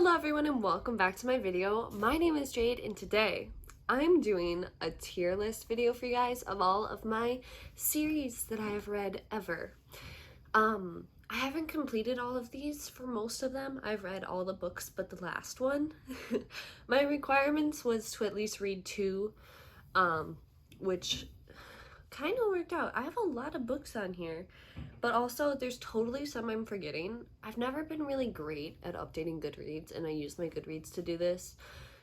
Hello everyone and welcome back to my video. My name is Jade and today I'm doing a tier list video for you guys of all of my series that I have read ever. I haven't completed all of these for most of them. I've read all the books but the last one. My requirements was to at least read two, which kind of worked out. I have a lot of books on here, but also there's totally some I'm forgetting. I've never been really great at updating Goodreads, and I use my Goodreads to do this.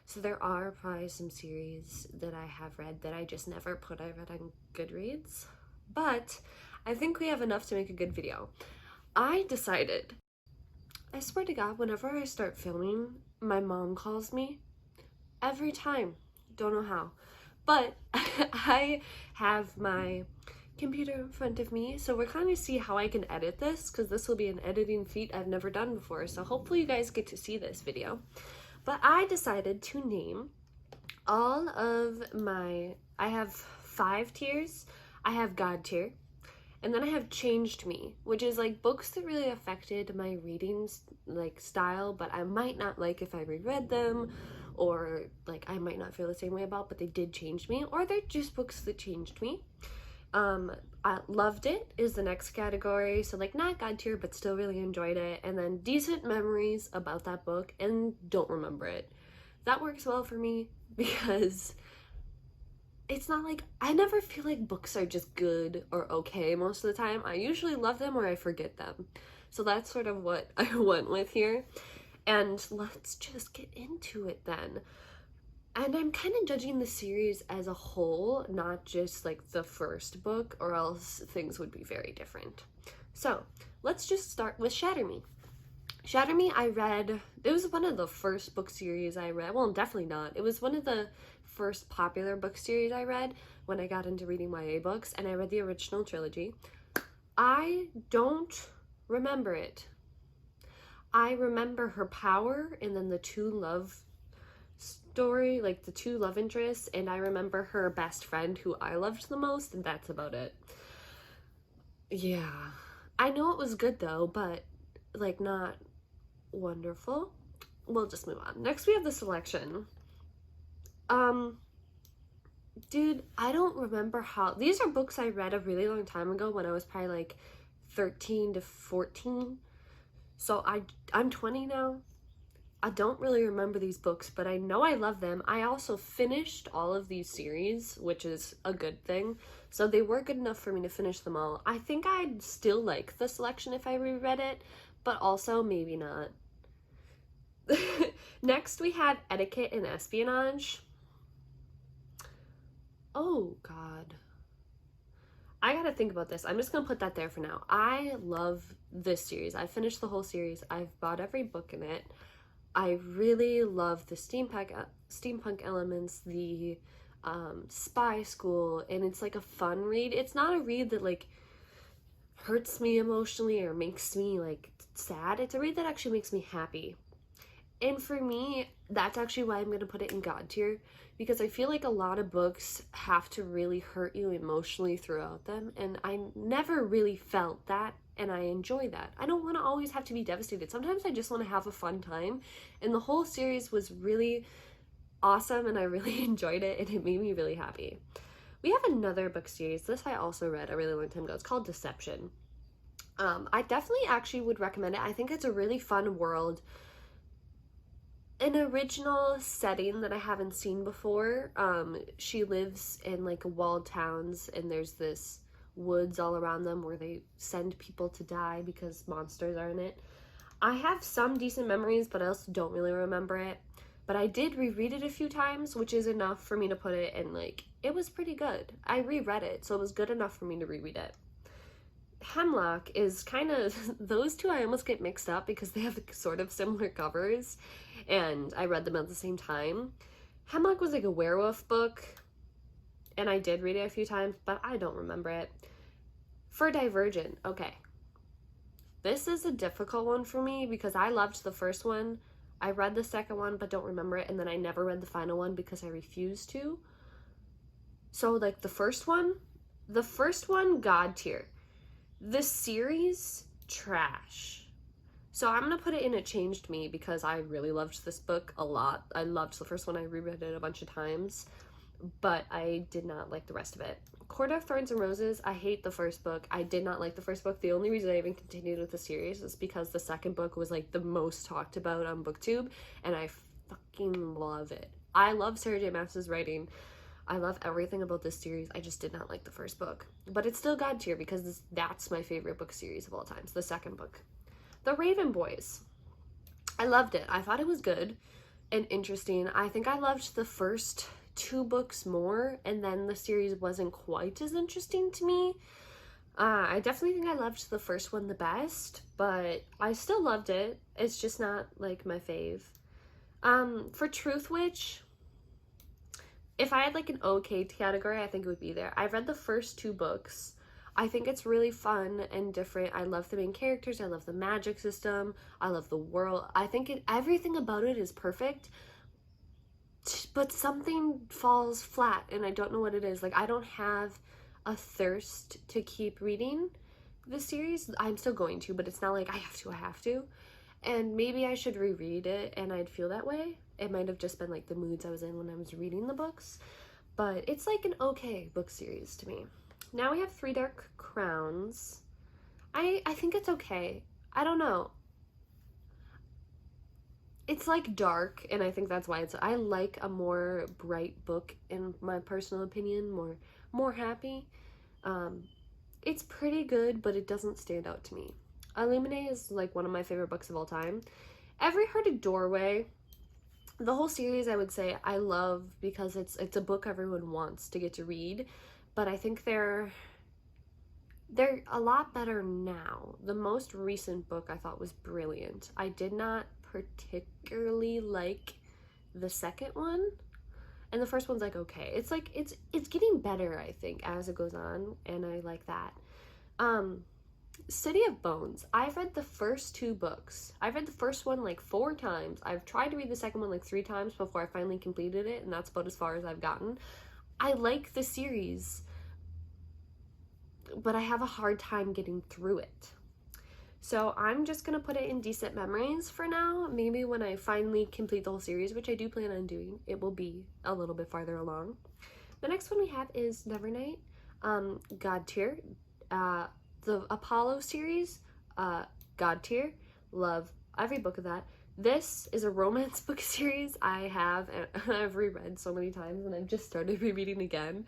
So there are probably some series that I have read that I just never put I read on Goodreads, but I think we have enough to make a good video. I decided, I swear to God, whenever I start filming, my mom calls me every time. Don't know how. But I have my computer in front of me, so we're kind of see how I can edit this, because this will be an editing feat I've never done before, so hopefully you guys get to see this video. But I decided to name all of my, I have 5 tiers. I have God tier, and then I have Changed Me, which is like books that really affected my reading like style, but I might not like if I reread them, or like I might not feel the same way about, but they did change me, or they're just books that changed me. I loved it is the next category, so like not God tier but still really enjoyed it, and then decent memories about that book and don't remember it. That works well for me because it's not like, I never feel like books are just good or okay most of the time. I usually love them or I forget them. So that's sort of what I went with here. And let's just get into it then. And I'm kind of judging the series as a whole, not just like the first book, or else things would be very different. So let's just start with Shatter Me. Shatter Me, I read, it was one of the first book series I read. Well, definitely not. It was one of the first popular book series I read when I got into reading YA books, and I read the original trilogy. I don't remember it. I remember her power and then the two love story, like the two love interests, and I remember her best friend who I loved the most, and that's about it. Yeah. I know it was good though, but like not wonderful. We'll just move on. Next we have The Selection. Dude, I don't remember how, these are books I read a really long time ago when I was probably like 13 to 14. So I'm 20 now. I don't really remember these books, but I know I love them. I also finished all of these series, which is a good thing. So they were good enough for me to finish them all. I think I'd still like The Selection if I reread it, but also maybe not. Next we have Etiquette and Espionage. Oh God. I gotta think about this. I'm just gonna put that there for now. I love this series. I finished the whole series. I've bought every book in it. I really love the steampunk elements, the spy school, and it's like a fun read. It's not a read that like hurts me emotionally or makes me like sad. It's a read that actually makes me happy. And for me, that's actually why I'm going to put it in God tier, because I feel like a lot of books have to really hurt you emotionally throughout them, and I never really felt that, and I enjoy that. I don't want to always have to be devastated. Sometimes I just want to have a fun time, and the whole series was really awesome, and I really enjoyed it, and it made me really happy. We have another book series. This I also read a really long time ago. It's called Deception. I definitely actually would recommend it. I think it's a really fun world, an original setting that I haven't seen before. She lives in like walled towns, and there's this woods all around them where they send people to die because monsters are in it. I have some decent memories, but I also don't really remember it. But I did reread it a few times, which is enough for me to put it in, like, it was pretty good. I reread it, so it was good enough for me to reread it. Hemlock is kind of, those two I almost get mixed up because they have sort of similar covers, and I read them at the same time. Hemlock was like a werewolf book, and I did read it a few times, but I don't remember it. For Divergent, okay. This is a difficult one for me because I loved the first one. I read the second one but don't remember it, and then I never read the final one because I refused to. So like the first one, God tier. The series, trash. So I'm gonna put it in It Changed Me because I really loved this book a lot. I loved the first one. I reread it a bunch of times, but I did not like the rest of it. Court of Thorns and Roses, I hate the first book. I did not like the first book. The only reason I even continued with the series is because the second book was like the most talked about on BookTube, and I fucking love it. I love Sarah J Maas's writing. I love everything about this series. I just did not like the first book. But it's still God tier because that's my favorite book series of all time. It's the second book. The Raven Boys. I loved it. I thought it was good and interesting. I think I loved the first 2 books more, and then the series wasn't quite as interesting to me. I definitely think I loved the first one the best, but I still loved it. It's just not like my fave. For Truth Witch, if I had like an okay category, I think it would be there. I've read the first 2 books. I think it's really fun and different. I love the main characters. I love the magic system. I love the world. I think everything about it is perfect, but something falls flat and I don't know what it is. Like, I don't have a thirst to keep reading the series. I'm still going to, but it's not like I have to. And maybe I should reread it and I'd feel that way. It might have just been like the moods I was in when I was reading the books, but it's like an okay book series to me. Now we have Three Dark Crowns. I think it's okay. I don't know. It's like dark, and I think that's why I like a more bright book in my personal opinion, more happy. It's pretty good, but it doesn't stand out to me. Illuminae is like one of my favorite books of all time. Every Hearted Doorway, the whole series I would say I love because it's a book everyone wants to get to read, but I think they're a lot better now. The most recent book I thought was brilliant. I did not particularly like the second one, and the first one's like okay. It's like it's getting better, I think, as it goes on, and I like that. City of Bones, I've read the first 2 books. I've read the first one like 4 times. I've tried to read the second one like 3 times before I finally completed it, and that's about as far as I've gotten. I like the series, but I have a hard time getting through it. So I'm just gonna put it in Decent Memories for now. Maybe when I finally complete the whole series, which I do plan on doing, it will be a little bit farther along. The next one we have is Nevernight, God tier. The Apollo series, God tier. Love every book of that. This is a romance book series I've reread so many times, and I've just started rereading again,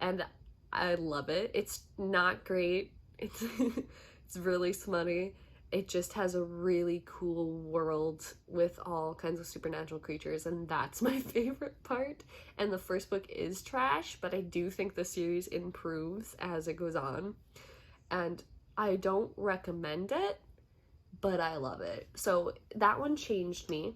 and I love it. It's not great. It's it's really smutty. It just has a really cool world with all kinds of supernatural creatures, and that's my favorite part. And the first book is trash, but I do think the series improves as it goes on. And I don't recommend it, but I love it. So that one changed me.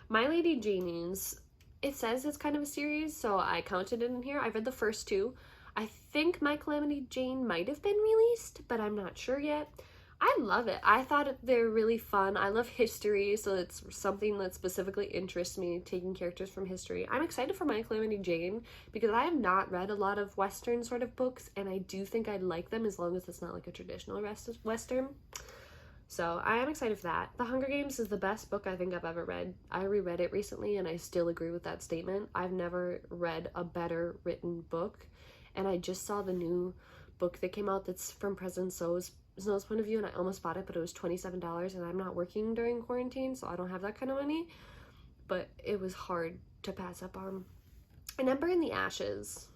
My Lady Janie's, it says it's kind of a series, so I counted it in here. I've read the first 2. I think My Calamity Jane might have been released, but I'm not sure yet. I love it. I thought they're really fun. I love history, so it's something that specifically interests me, taking characters from history. I'm excited for My Calamity Jane because I have not read a lot of Western sort of books, and I do think I'd like them as long as it's not like a traditional Western. So I am excited for that. The Hunger Games is the best book I think I've ever read. I reread it recently, and I still agree with that statement. I've never read a better written book, and I just saw the new book that came out that's from President Snow's point of view, and I almost bought it, but it was $27, and I'm not working during quarantine, so I don't have that kind of money, but it was hard to pass up on. An Ember in the Ashes.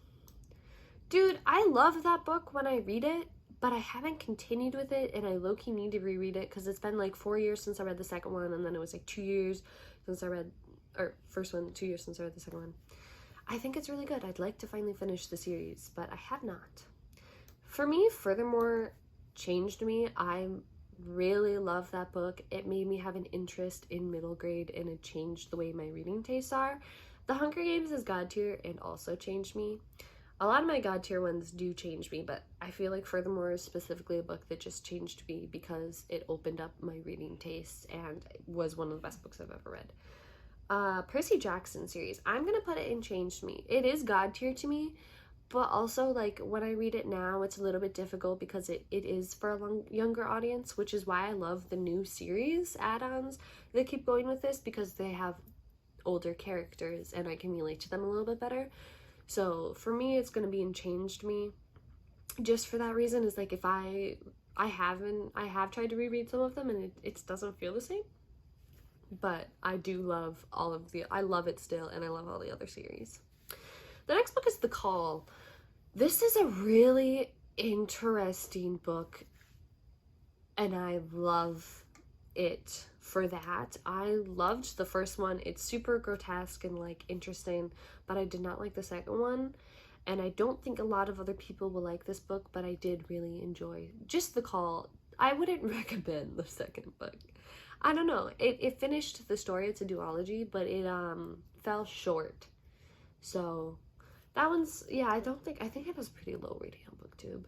Dude, I love that book when I read it, but I haven't continued with it, and I low-key need to reread it because it's been like 4 years since I read the second one, and then it was like 2 years since I read, or first one, 2 years since I read the second one. I think it's really good. I'd like to finally finish the series, but I have not. For me, Furthermore changed me. I really love that book. It made me have an interest in middle grade, and it changed the way my reading tastes are. The Hunger Games is God tier and also changed me. A lot of my God tier ones do change me, but I feel like Furthermore is specifically a book that just changed me because it opened up my reading tastes and was one of the best books I've ever read. Percy Jackson series. I'm gonna put it in changed me. It is God tier to me, but also, like, when I read it now, it's a little bit difficult because it is for a younger audience, which is why I love the new series add-ons that keep going with this, because they have older characters and I can relate to them a little bit better. So for me, it's going to be in Changed Me. Just for that reason, is like, if I have tried to reread some of them and it doesn't feel the same. But I do love I love it still, and I love all the other series. The next book is The Call. This is a really interesting book, and I love it for that. I loved the first one. It's super grotesque and, like, interesting, but I did not like the second one. And I don't think a lot of other people will like this book, but I did really enjoy just The Call. I wouldn't recommend the second book. I don't know. It finished the story. It's a duology, but it fell short. So that one's, yeah, I think it was pretty low rating on BookTube.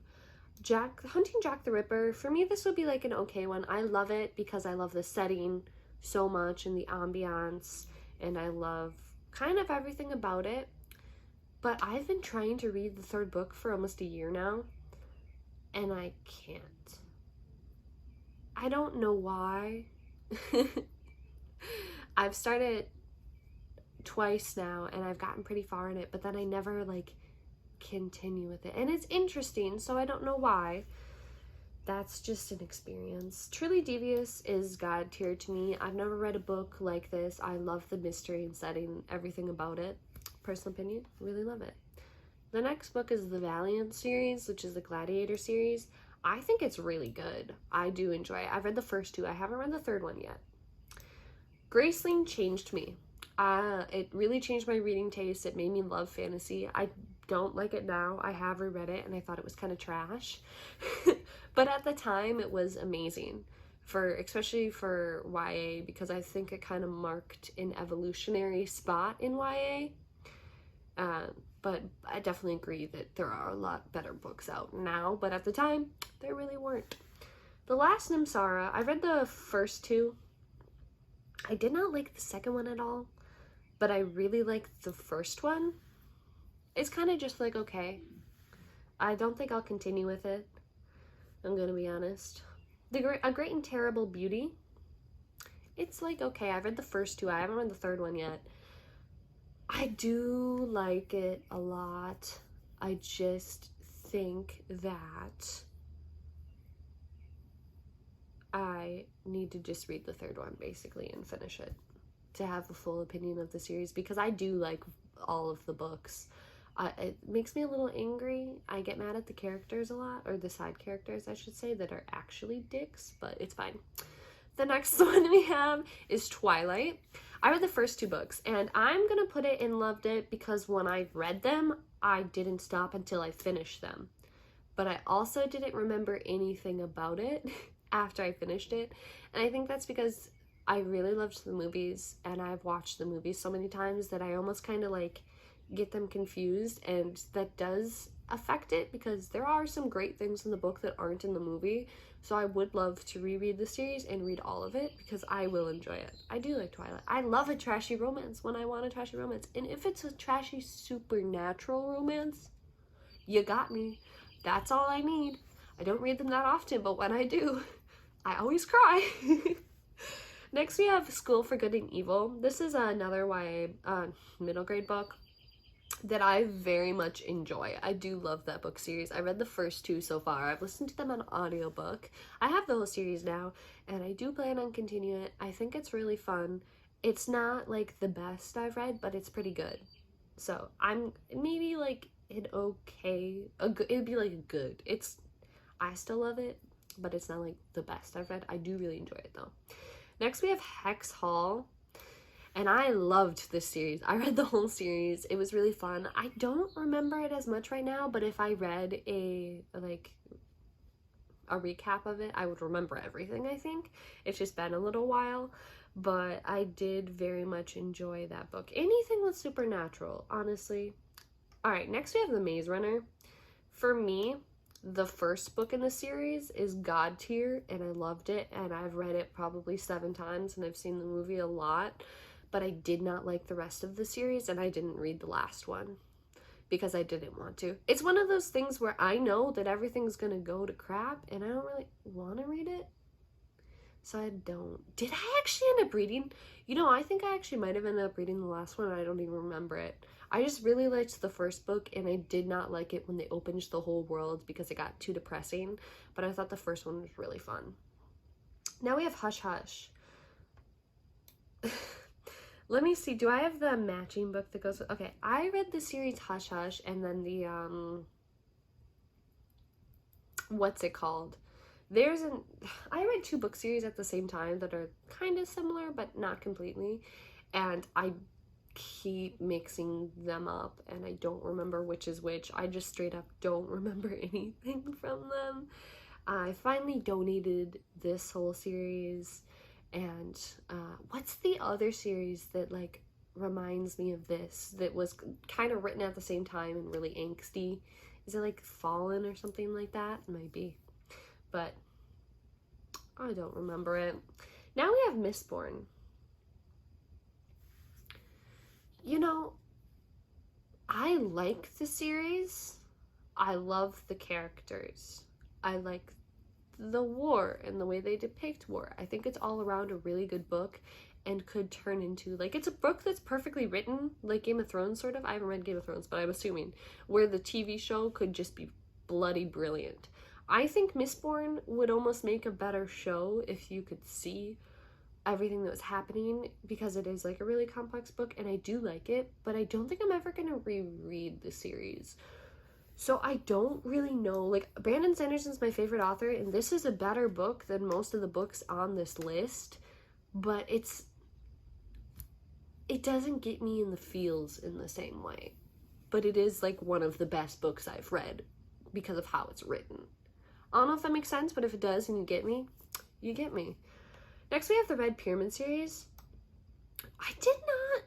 Hunting Jack the Ripper. For me, this would be like an okay one. I love it because I love the setting so much and the ambiance, and I love kind of everything about it. But I've been trying to read the third book for almost a year now, and I can't. I don't know why. I've started twice now, and I've gotten pretty far in it, but then I never, like, continue with it. And it's interesting, so I don't know why. That's just an experience. Truly Devious is God tier to me. I've never read a book like this. I love the mystery and setting, everything about it. Personal opinion, really love it. The next book is the Valiant series, which is the Gladiator series. I think it's really good. I do enjoy it. I've read the first two. I haven't read the third one yet. Graceling changed me. It really changed my reading taste. It made me love fantasy. I don't like it now. I have reread it and I thought it was kind of trash. But at the time it was amazing, especially for YA, because I think it kind of marked an evolutionary spot in YA. But I definitely agree that there are a lot better books out now, but at the time, there really weren't. The Last Namsara, I read the first two. I did not like the second one at all, but I really liked the first one. It's kind of just like, okay. I don't think I'll continue with it. I'm gonna be honest. A Great and Terrible Beauty. It's like, okay, I read the first two. I haven't read the third one yet. I do like it a lot. I just think that I need to just read the third one, basically, and finish it to have a full opinion of the series, because I do like all of the books. It makes me a little angry. I get mad at the characters a lot, or the side characters, I should say, that are actually dicks, but it's fine. The next one we have is Twilight. I read the first two books, and I'm gonna put it in loved it because when I read them, I didn't stop until I finished them. But I also didn't remember anything about it after I finished it, and I think that's because I really loved the movies, and I've watched the movies so many times that I almost kind of like get them confused, and that does affect it because there are some great things in the book that aren't in the movie. So I would love to reread the series and read all of it because I will enjoy it. I do like Twilight. I love a trashy romance when I want a trashy romance. And if it's a trashy supernatural romance, you got me. That's all I need. I don't read them that often, but when I do, I always cry. Next we have School for Good and Evil. This is another YA middle grade book that I very much enjoy. I do love that book series. I read the first two so far. I've listened to them on audiobook. I have the whole series now, and I do plan on continuing it. I think it's really fun. It's not like the best I've read, but it's pretty good. So I'm maybe like an okay, it'd be like a good. I still love it, but it's not like the best I've read. I do really enjoy it though. Next we have Hex Hall. And I loved this series. I read the whole series. It was really fun. I don't remember it as much right now, but if I read a recap of it, I would remember everything, I think. It's just been a little while, but I did very much enjoy that book. Anything with supernatural, honestly. All right, next we have The Maze Runner. For me, the first book in the series is God tier, and I loved it, and I've read it probably 7 times, and I've seen the movie a lot. But I did not like the rest of the series, and I didn't read the last one. because I didn't want to. It's one of those things where I know that everything's gonna go to crap and I don't really want to read it. So I don't. Did I actually end up reading? I think I actually might have ended up reading the last one. I don't even remember it. I just really liked the first book, and I did not like it when they opened the whole world because it got too depressing. But I thought the first one was really fun. Now we have Hush Hush. Let me see. Do I have the matching book that goes with... Okay, I read the series Hush Hush, and then the, what's it called? I read 2 book series at the same time that are kind of similar, but not completely. And I keep mixing them up, and I don't remember which is which. I just straight up don't remember anything from them. I finally donated this whole series. And what's the other series that like reminds me of this that was kind of written at the same time and really angsty? Is it like Fallen or something like that? It might be, but I don't remember it. Now we have Mistborn. I like the series. I love the characters. I like the war and the way they depict war. I think it's all around a really good book and could turn into, like, it's a book that's perfectly written, like Game of Thrones sort of. I haven't read Game of Thrones, but I'm assuming where the TV show could just be bloody brilliant. I think Mistborn would almost make a better show if you could see everything that was happening, because it is like a really complex book and I do like it, but I don't think I'm ever gonna reread the series. So I don't really know. Like, Brandon Sanderson's my favorite author, and this is a better book than most of the books on this list, but it doesn't get me in the feels in the same way. But it is like one of the best books I've read because of how it's written. I don't know if that makes sense, but if it does and you get me, you get me. Next we have the Red Pyramid series. I did not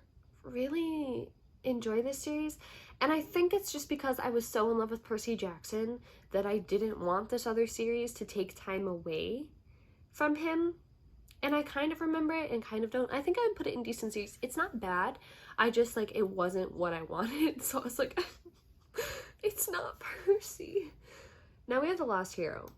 really enjoy this series, and I think it's just because I was so in love with Percy Jackson that I didn't want this other series to take time away from him. And I kind of remember it and kind of don't. I think I would put it in decent series. It's not bad. I just, like, it wasn't what I wanted. So I was like, it's not Percy. Now we have The Lost Hero.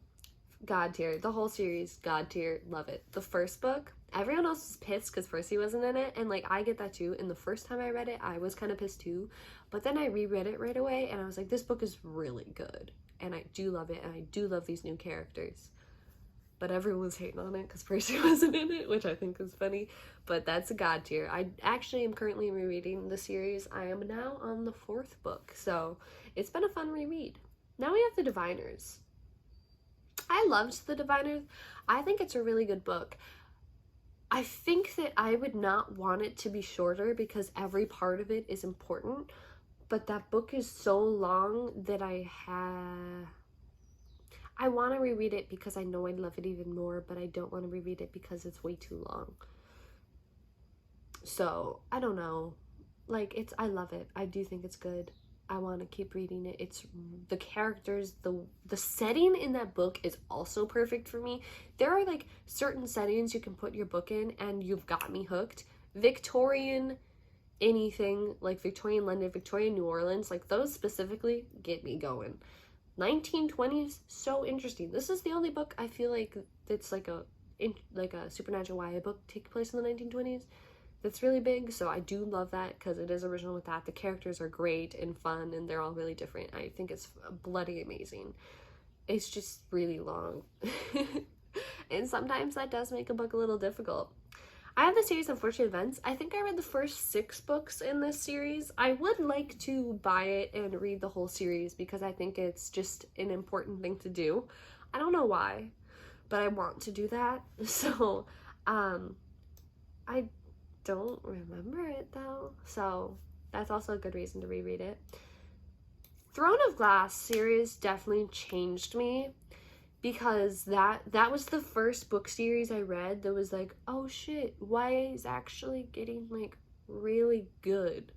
God tier. The whole series, God tier. Love it. The first book, everyone else was pissed because Percy wasn't in it. And, like, I get that too. And the first time I read it, I was kind of pissed too. But then I reread it right away. And I was like, this book is really good. And I do love it. And I do love these new characters. But everyone was hating on it because Percy wasn't in it, which I think is funny. But that's a God tier. I actually am currently rereading the series. I am now on the 4th book. So it's been a fun reread. Now we have The Diviners. I loved The Diviners. I think it's a really good book. I think that I would not want it to be shorter because every part of it is important. But that book is so long that I want to reread it because I know I'd love it even more, but I don't want to reread it because it's way too long. So, I don't know. Like, I love it. I do think it's good. I want to keep reading it. It's the characters, the setting in that book is also perfect for me. There are, like, certain settings you can put your book in and you've got me hooked. Victorian anything, like Victorian London, Victorian New Orleans, like those specifically get me going. 1920s, so interesting. This is the only book I feel like that's like a supernatural YA book take place in the 1920s that's really big, so I do love that because it is original with that. The characters are great and fun and they're all really different. I think it's bloody amazing. It's just really long. And sometimes that does make a book a little difficult. I have the series Unfortunate Events. I think I read the first 6 books in this series. I would like to buy it and read the whole series because I think it's just an important thing to do. I don't know why, but I want to do that. So, I don't remember it though. So, that's also a good reason to reread it. Throne of Glass series definitely changed me. Because that was the first book series I read that was like, oh shit, YA is actually getting like really good.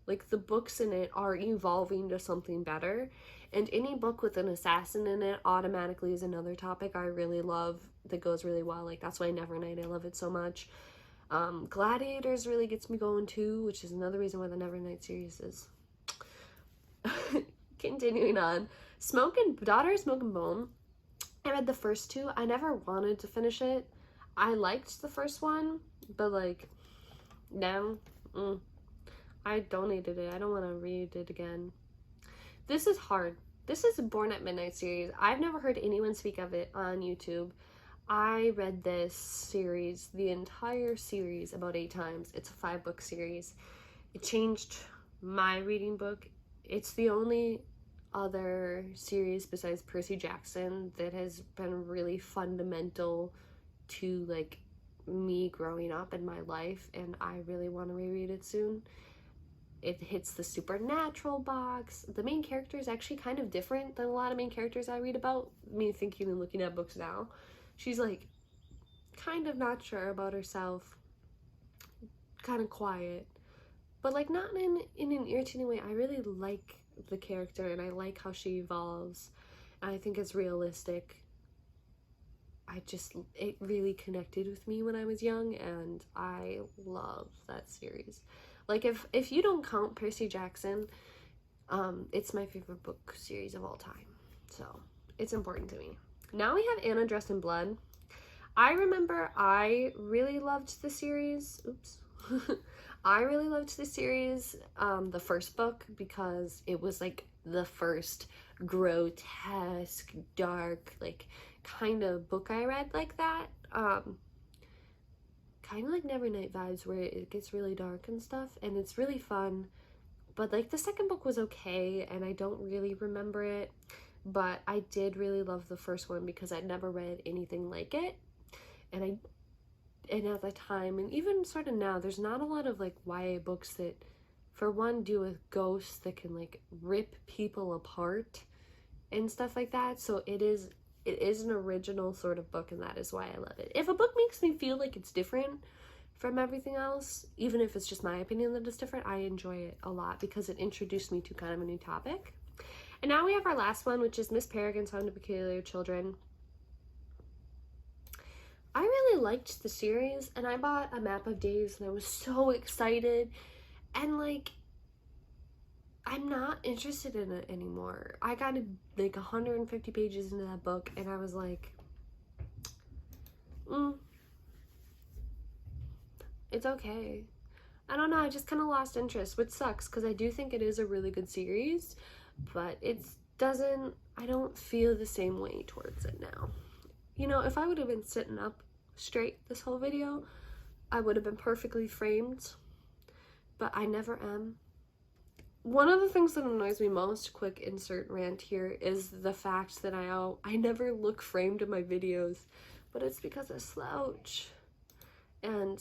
Like the books in it are evolving to something better. And any book with an assassin in it automatically is another topic I really love that goes really well. Like that's why Nevernight, I love it so much. Gladiators really gets me going too, which is another reason why the Nevernight series is Continuing on, Daughter of Smoke and Bone. I read the first two. I never wanted to finish it. I liked the first one, but like, now, I donated it. I don't want to read it again. This is hard. This is a Born at Midnight series. I've never heard anyone speak of it on YouTube. I read this series, the entire series, about 8 times. It's a 5-book series. It changed my reading book. It's the only other series besides Percy Jackson that has been really fundamental to like me growing up in my life, and I really want to reread it soon. It hits the supernatural box. The main character is actually kind of different than a lot of main characters I read about. Me thinking and looking at books now. She's like kind of not sure about herself, kind of quiet, but like not in an irritating way. I really like the character and I like how she evolves. I think it's realistic. It really connected with me when I was young, and I love that series. Like, if you don't count Percy Jackson, it's my favorite book series of all time, so it's important to me. Now we have Anna Dressed in Blood. I remember I really loved the series. I really loved the series, the first book, because it was like the first grotesque, dark, like kind of book I read like that. Kind of like Nevernight vibes, where it gets really dark and stuff, and it's really fun. But like the second book was okay, and I don't really remember it, but I did really love the first one because I'd never read anything like it. And at the time, and even sort of now, there's not a lot of like YA books that, for one, deal with ghosts that can like rip people apart and stuff like that. So it is an original sort of book, and that is why I love it. If a book makes me feel like it's different from everything else, even if it's just my opinion that it's different, I enjoy it a lot because it introduced me to kind of a new topic. And now we have our last one, which is Miss Peregrine's Home to Peculiar Children. I really liked the series, and I bought A Map of Days, and I was so excited, and like, I'm not interested in it anymore. I got like 150 pages into that book, and I was like, it's okay. I don't know, I just kind of lost interest, which sucks because I do think it is a really good series, but I don't feel the same way towards it now. You know, if I would have been sitting up straight this whole video, I would have been perfectly framed, but I never am. One of the things that annoys me most, quick insert rant here, is the fact that I never look framed in my videos, but it's because I slouch, and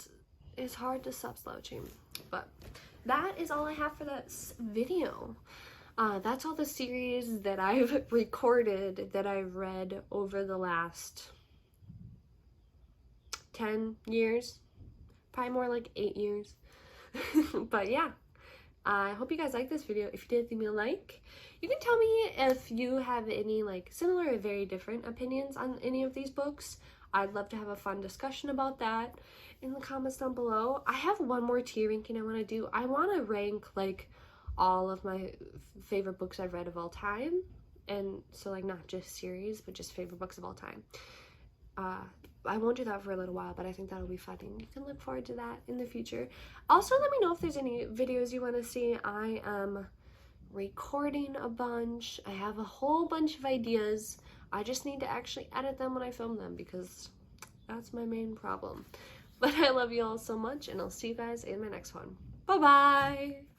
it's hard to stop slouching. But that is all I have for this video. That's all the series that I've recorded that I've read over the last 10 years, probably more like 8 years. But yeah, I hope you guys like this video. If you did, leave me a like. You can tell me if you have any like similar or very different opinions on any of these books. I'd love to have a fun discussion about that in the comments down below. I have one more tier ranking I want to do. I want to rank like all of my favorite books I've read of all time, and so like not just series, but just favorite books of all time. I won't do that for a little while, but I think that'll be fun, and you can look forward to that in the future. Also, let me know if there's any videos you want to see. I am recording a bunch. I have a whole bunch of ideas. I just need to actually edit them when I film them, because that's my main problem. But I love you all so much, and I'll see you guys in my next one. Bye-bye!